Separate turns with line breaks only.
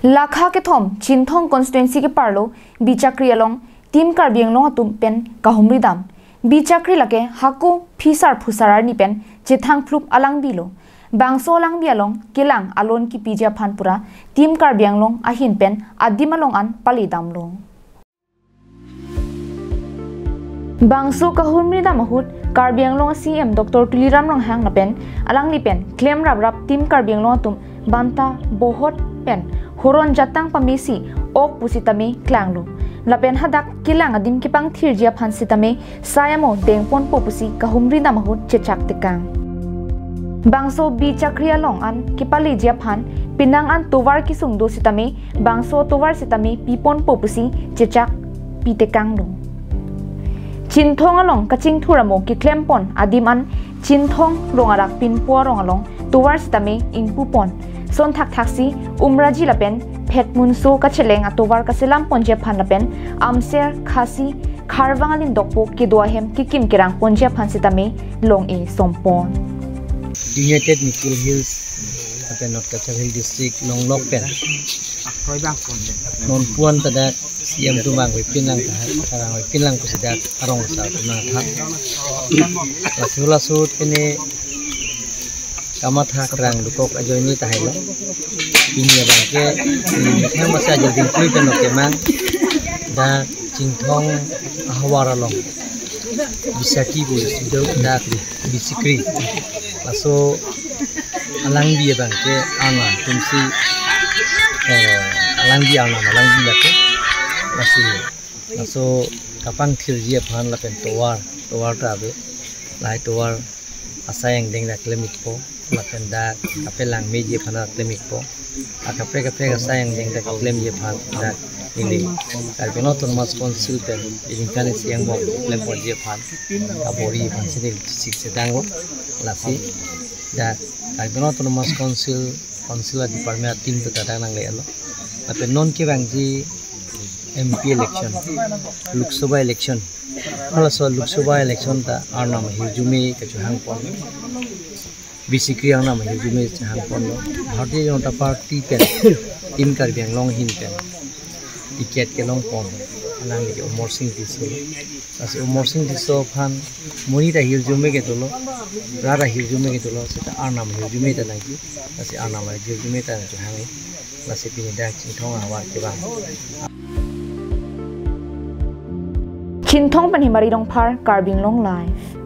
Lakha ke thom Chinthong constituency ke parlo bichakri along tim karbiang long atum pen kahumri dam bichakri lake haku phisar phusarar ni pen chethang phluk alang bilo bangso alang bialong kilang alon ki pija phanpura tim karbiang long ahin pen adimalong an palidam lo bangso kahumri dam mahut karbiang long CM Dr. Tuliram long hang na pen alang ni pen claim rap tim karbiang long atum banta bohot pen horon jatang pamisi ok pusitame klanglo lapen hadak kilang adim kipang thirjia phansitame sayamo dengpon popusi kahumri na mahut chechak tekang bangso bi chakria long an kipali jia phan pinang an towar kisung do sitame bangso towar sitame pipon popusi chechak pitekang lo Chinthong along kaching thuramo ki klempon adim an Chinthong rongarak pinpo rongalong towar sitame ingpupon son thak thaksi umraji lapen phet munso kacheleng atowar kaselam ponje phan lapen amser khasi kharwangalin dokpo ki doahem ki kim kirang ponje phan sitame long e sompon
United Nickel Hills apen North Kachar Hill district long lok pen non puan tada siam tumang we pinang karang we pinang kusida arong sa tumang thak lasula sut pene kamatha krang dukok ajoni tahilo pinya bangke yang masa jadi kui pen okemang da Chinthong ahwara long bisaki bu sido da bisikri laso alang dia bangke ana tumsi alang dia lake laso kapang thirjia phan lapen towar tabe lai towar asayang deng da klemik po lapen da kapelang meje phana klemik po akape asayang deng da klem je phan da ini kalbino autonomous council pen ingkane siang bo klem po je phan abori phan sidil sik sedango lasi da kalbino autonomous council department team to tadang nang le alo lapen non ke bangji MP election Lok Sabha election also Lok Sabha election ta arnam hijume kachuhang pon bisikri arnam hijume chahang pon Bharatiya Janata Party pen tim karbiang long hin pen ticket ke long pon anang ge Umar Singh tiso as Umar Singh tiso phan moni ta hijume ke tolo rara hijume ke tolo seta arnam hijume ta nagi as arnam hijume ta chahang lasi pinida Chinthong awar ke bang
Chinthong pan himari dong par carbing long life